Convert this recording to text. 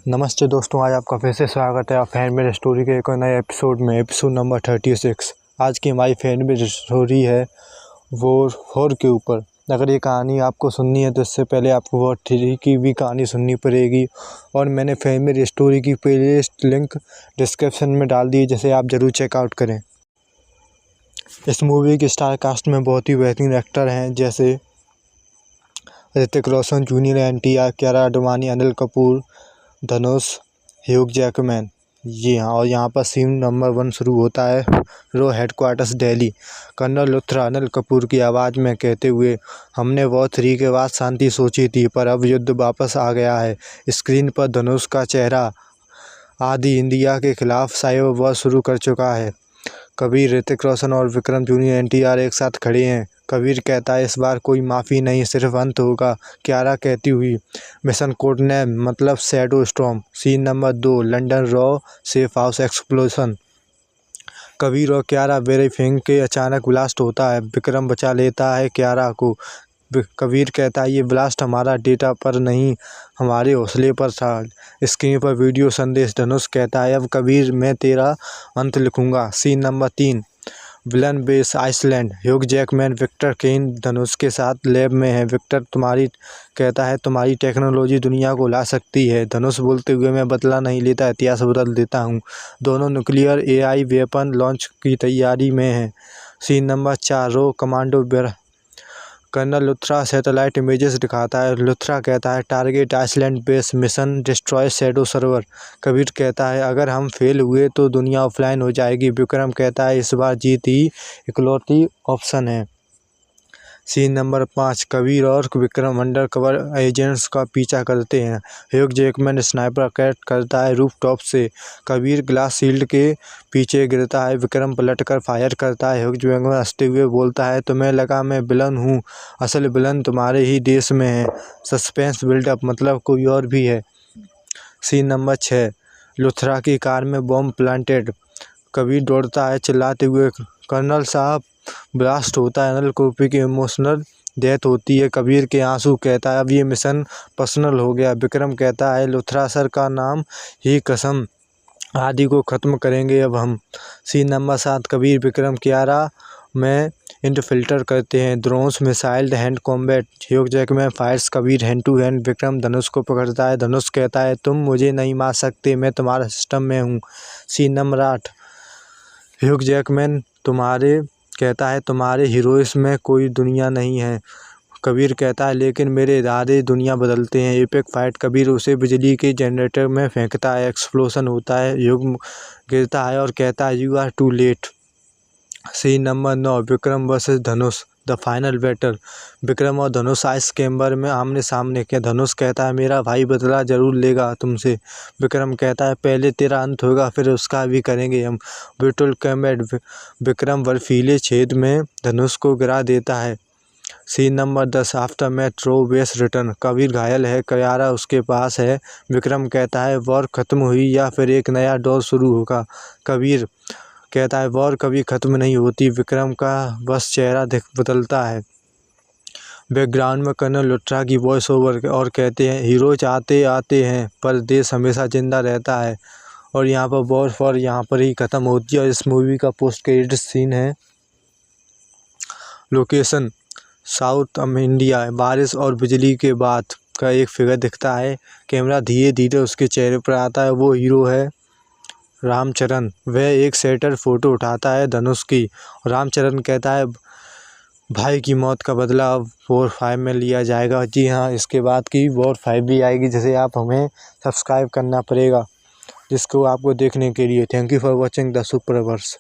नमस्ते दोस्तों, आज आपका फिर से स्वागत है आप फैन मेड स्टोरी के एक नए एपिसोड में। Episode number 36। आज की हमारी फैन मेड स्टोरी है वॉर 4 के ऊपर। अगर ये कहानी आपको सुननी है तो इससे पहले आपको वॉर 3 की भी कहानी सुननी पड़ेगी। और मैंने फैन मेड स्टोरी की प्लेलिस्ट लिंक डिस्क्रिप्शन में डाल दी, जिसे आप ज़रूर चेकआउट करें। इस मूवी के स्टार कास्ट में बहुत ही बेहतरीन एक्टर हैं, जैसे ऋतिक रोशन जूनियर, NTR, कियारा आडवाणी, अनिल कपूर, धनुष, ह्यूग जैकमैन। जी हाँ, और यहाँ पर सीन नंबर 1 शुरू होता है। रो हेडक्वार्टर्स दिल्ली। कर्नल लुथरा अनिल कपूर की आवाज़ में कहते हुए, हमने वॉर 3 के बाद शांति सोची थी, पर अब युद्ध वापस आ गया है। स्क्रीन पर धनुष का चेहरा आदि इंडिया के खिलाफ साइबर वॉर शुरू कर चुका है। कबीर, ऋतिक रोशन और विक्रम जूनियर NTR एक साथ खड़े हैं। कबीर कहता है, इस बार कोई माफ़ी नहीं, सिर्फ अंत होगा। कियारा कहती हुई, मिशन कोड नेम मतलब shadow storm. Scene number 2, London रॉ सेफ हाउस एक्सप्लोजन। कबीर और कियारा ब्रीफिंग के अचानक ब्लास्ट होता है। विक्रम बचा लेता है कियारा को। कबीर कहता है, ये ब्लास्ट हमारा डेटा पर नहीं, हमारे हौसले पर था। स्क्रीन पर वीडियो संदेश। धनुष कहता है, अब कबीर मैं तेरा अंत लिखूंगा। Scene number 3, villain base Iceland. Hugh Jackman Victor Kane Dhanush के साथ लैब में है। विक्टर कहता है, तुम्हारी टेक्नोलॉजी दुनिया को ला सकती है। धनुष बोलते हुए, मैं बदला नहीं लेता, इतिहास बदल देता हूँ। दोनों न्यूक्लियर AI वेपन लॉन्च की तैयारी में हैं। सीन नंबर 4, रो commando. Colonel Luthra satellite images दिखाता है। लुथरा कहता है, target Iceland base, mission destroy shadow server. Kabir कहता है, अगर हम फेल हुए तो दुनिया ऑफलाइन हो जाएगी। विक्रम कहता है, इस बार जीत ही इकलौती ऑप्शन है। सीन नंबर 5, कबीर और विक्रम अंडर कवर एजेंट्स का पीछा करते हैं। ह्यूग जैकमैन स्नाइपर कैट करता है रूफटॉप से। कबीर ग्लास शील्ड के पीछे गिरता है। विक्रम पलटकर फायर करता है। ह्यूग जैकमैन हंसते हुए बोलता है, तुम्हें लगा मैं विलन हूँ, असल विलन तुम्हारे ही देश में है। सस्पेंस बिल्डअप, मतलब कोई और भी है। सीन नंबर 6, लुथरा की कार में बॉम्ब प्लांटेड। कबीर दौड़ता है चिल्लाते हुए, कर्नल साहब। ब्लास्ट होता है। अनिल कपूर की इमोशनल डेथ होती है। कबीर के आंसू कहता है, अब ये मिशन पर्सनल हो गया। विक्रम कहता है, लुथरा सर का नाम ही कसम, आदि को ख़त्म करेंगे अब हम। सीन नंबर 7, कबीर विक्रम कियारा में इंटरफिल्टर करते हैं। Drones missile hand combat. Hugh Jackman fires. Kabir hand to hand. Vikram Dhanush को पकड़ता है। धनुष कहता है, तुम मुझे नहीं मार सकते, मैं तुम्हारा सिस्टम में हूँ। सीन नंबर 8, ह्यूग जैकमैन कहता है, तुम्हारे हीरोइस में कोई दुनिया नहीं है। कबीर कहता है, लेकिन मेरे इरादे दुनिया बदलते हैं। Epic fight. कबीर उसे बिजली के जनरेटर में फेंकता है। एक्सप्लोजन होता है। ह्यूग गिरता है और कहता है, you are too late. Scene number 9, Vikram versus Dhanush, the final battle. Vikram और धनुष आइस चैम्बर में आमने सामने के। धनुष कहता है, मेरा भाई बदला जरूर लेगा तुमसे। विक्रम कहता है, पहले तेरा अंत होगा, फिर उसका भी करेंगे हम। Brutal combat. विक्रम बर्फीले छेद में धनुष को गिरा देता है। सीन नंबर 10, आफ्टर मैच रो बेस रिटर्न। कबीर घायल है, कियारा उसके पास है। विक्रम कहता है, वॉर खत्म हुई या फिर एक नया दौर शुरू होगा। कबीर कहता है, वॉर कभी ख़त्म नहीं होती। विक्रम का बस चेहरा बदलता है। बैकग्राउंड में कर्नल लुथरा की वॉइस ओवर और कहते हैं, हीरोज आते आते हैं पर देश हमेशा जिंदा रहता है। और यहाँ पर वॉर 4 यहाँ पर ही ख़त्म होती है। और इस मूवी का पोस्ट क्रेडिट सीन है। Location south India. बारिश और बिजली के बाद का एक फिगर दिखता है। कैमरा धीरे धीरे उसके चेहरे पर आता है। वो हीरो है रामचरण। वह एक सेटर फोटो उठाता है धनुष की। रामचरण कहता है, भाई की मौत का बदला अब वॉर 5 में लिया जाएगा। जी हाँ, इसके बाद की वॉर 5 भी आएगी, जिसे आप हमें सब्सक्राइब करना पड़ेगा, जिसको आपको देखने के लिए। Thank you for watching the सुपरवर्स।